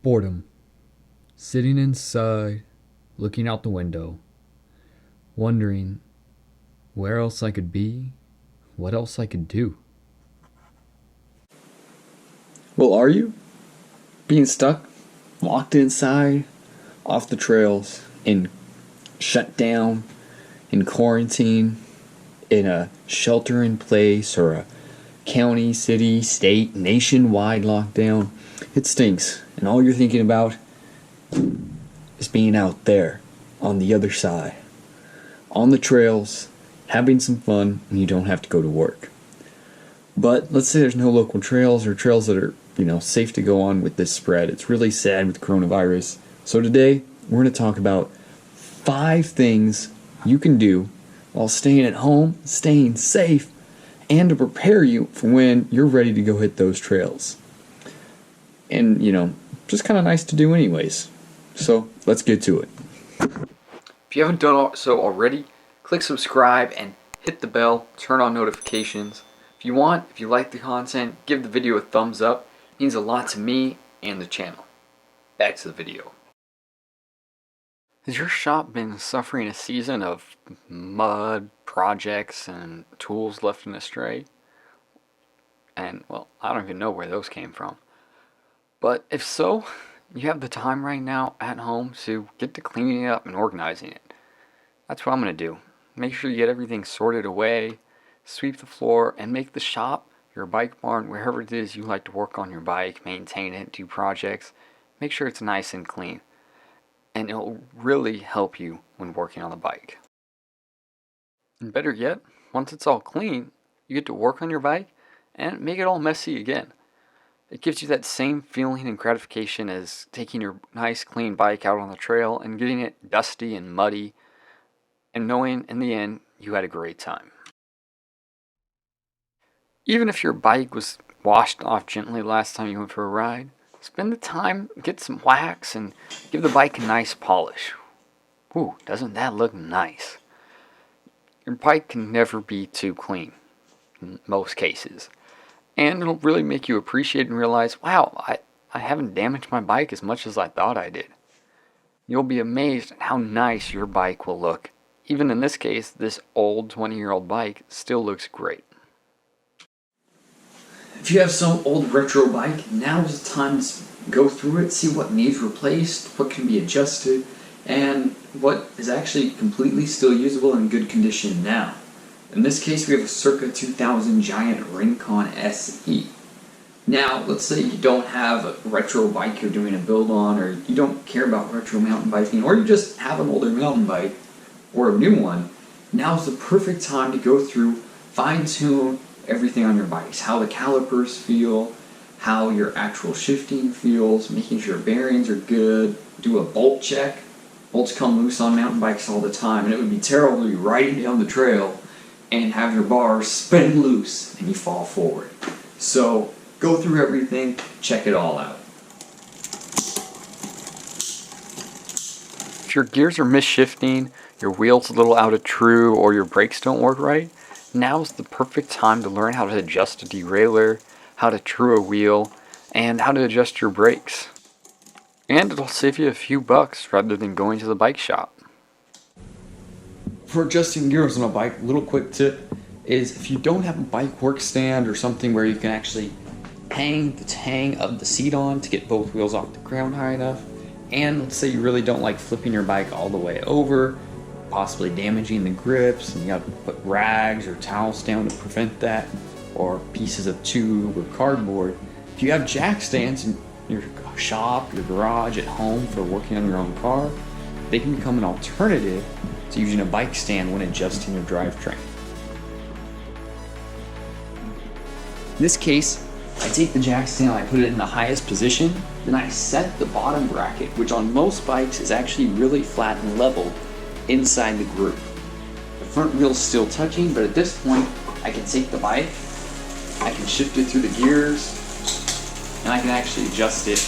Boredom. Sitting inside, looking out the window, wondering where else I could be, what else I could do. Well, are you? Being stuck, locked inside, off the trails, in shut down, in quarantine, in a shelter in place or a county, city, state, nationwide lockdown. It stinks. And all you're thinking about is being out there on the other side, on the trails, having some fun, and you don't have to go to work. But let's say there's no local trails or trails that are, safe to go on with this spread. It's really sad with coronavirus. So today, we're going to talk about 5 things you can do while staying at home, staying safe, and to prepare you for when you're ready to go hit those trails. And, just kind of nice to do anyways. So, let's get to it. If you haven't done so already, click subscribe and hit the bell, turn on notifications. If you like the content, give the video a thumbs up. It means a lot to me and the channel. Back to the video. Has your shop been suffering a season of mud, projects, and tools left and astray? And, well, I don't even know where those came from. But if so, you have the time right now at home to get to cleaning it up and organizing it. That's what I'm going to do. Make sure you get everything sorted away, sweep the floor, and make the shop, your bike barn, wherever it is you like to work on your bike, maintain it, do projects, make sure it's nice and clean. And it'll really help you when working on the bike. And better yet, once it's all clean, you get to work on your bike and make it all messy again. It gives you that same feeling and gratification as taking your nice clean bike out on the trail and getting it dusty and muddy and knowing in the end you had a great time. Even if your bike was washed off gently last time you went for a ride, spend the time, get some wax, and give the bike a nice polish. Ooh, doesn't that look nice? Your bike can never be too clean, in most cases. And it'll really make you appreciate and realize, wow, I haven't damaged my bike as much as I thought I did. You'll be amazed at how nice your bike will look. Even in this case, this old 20-year-old bike still looks great. If you have some old retro bike, now is the time to go through it, see what needs replaced, what can be adjusted, and what is actually completely still usable and in good condition now. In this case, we have a circa 2000 Giant Rincon SE. Now, let's say you don't have a retro bike you're doing a build on, or you don't care about retro mountain biking, or you just have an older mountain bike, or a new one. Now's the perfect time to go through, fine-tune everything on your bikes, how the calipers feel, how your actual shifting feels, making sure bearings are good, do a bolt check. Bolts come loose on mountain bikes all the time, and it would be terrible to be riding down the trail and have your bars spin loose and you fall forward. So go through everything, check it all out. If your gears are misshifting, your wheel's a little out of true, or your brakes don't work right, now's the perfect time to learn how to adjust a derailleur, how to true a wheel, and how to adjust your brakes. And it'll save you a few bucks rather than going to the bike shop. For adjusting gears on a bike, a little quick tip is if you don't have a bike work stand or something where you can actually hang the tang of the seat on to get both wheels off the ground high enough, and let's say you really don't like flipping your bike all the way over, possibly damaging the grips, and you got to put rags or towels down to prevent that, or pieces of tube or cardboard. If you have jack stands in your shop, your garage, at home for working on your own car, they can become an alternative to using a bike stand when adjusting your drivetrain. In this case, I take the jack stand, I put it in the highest position, then I set the bottom bracket, which on most bikes is actually really flat and level, inside the groove. The front wheel's still touching, but at this point, I can take the bike, I can shift it through the gears, and I can actually adjust it.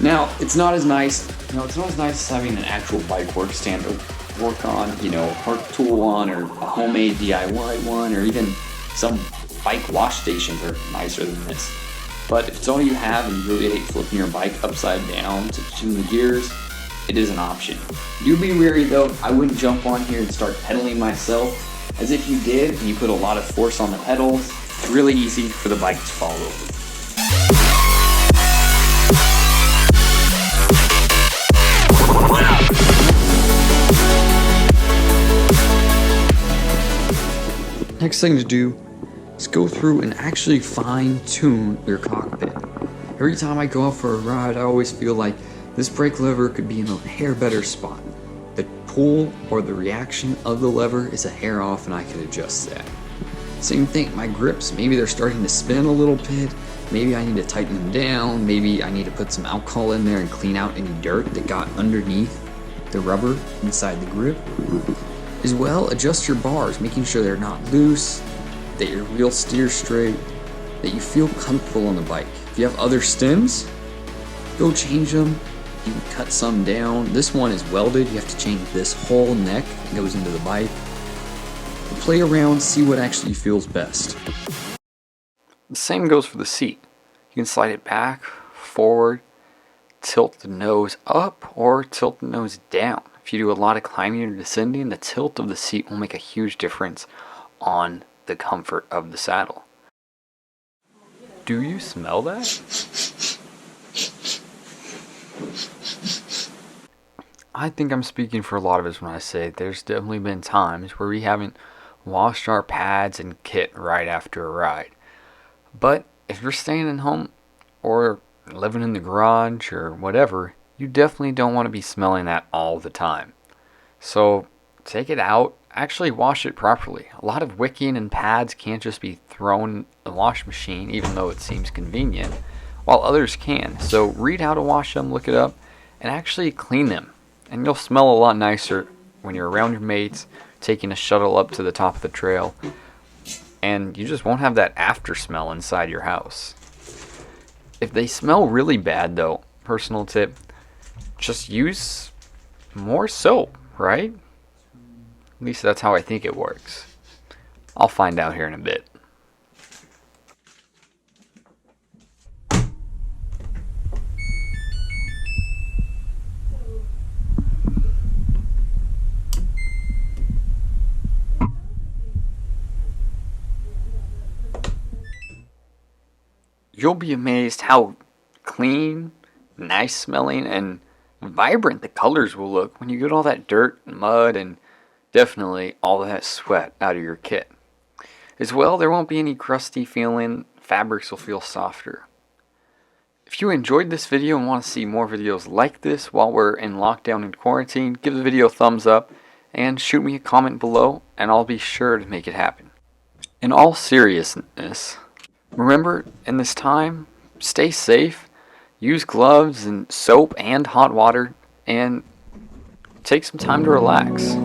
Now, it's not as nice as having an actual bike work stand, but work on, a park tool one or a homemade DIY one, or even some bike wash stations are nicer than this. But if it's all you have and you really hate flipping your bike upside down to tune the gears, it is an option. Do be wary though, I wouldn't jump on here and start pedaling myself, as if you did and you put a lot of force on the pedals, it's really easy for the bike to fall over. Next thing to do is go through and actually fine tune your cockpit. Every time I go out for a ride, I always feel like this brake lever could be in a hair better spot. The pull or the reaction of the lever is a hair off and I can adjust that. Same thing, my grips, maybe they're starting to spin a little bit. Maybe I need to tighten them down. Maybe I need to put some alcohol in there and clean out any dirt that got underneath the rubber inside the grip. As well, adjust your bars, making sure they're not loose, that your wheel steers straight, that you feel comfortable on the bike. If you have other stems, go change them. You can cut some down. This one is welded. You have to change this whole neck that goes into the bike. Play around, see what actually feels best. The same goes for the seat. You can slide it back, forward, tilt the nose up, or tilt the nose down. If you do a lot of climbing or descending, the tilt of the seat will make a huge difference on the comfort of the saddle. Do you smell that? I think I'm speaking for a lot of us when I say there's definitely been times where we haven't washed our pads and kit right after a ride. But if you're staying at home or living in the garage or whatever, you definitely don't want to be smelling that all the time. So take it out, actually wash it properly. A lot of wicking and pads can't just be thrown in the wash machine, even though it seems convenient, while others can. So read how to wash them, look it up, and actually clean them. And you'll smell a lot nicer when you're around your mates, taking a shuttle up to the top of the trail, and you just won't have that after smell inside your house. If they smell really bad though, personal tip, just use more soap, right? At least that's how I think it works. I'll find out here in a bit. You'll be amazed how clean, nice smelling, and vibrant the colors will look when you get all that dirt and mud and definitely all that sweat out of your kit. As well, there won't be any crusty feeling, fabrics will feel softer. If you enjoyed this video and want to see more videos like this while we're in lockdown and quarantine, give the video a thumbs up and shoot me a comment below and I'll be sure to make it happen. In all seriousness, remember, in this time, stay safe, use gloves and soap and hot water, and take some time to relax.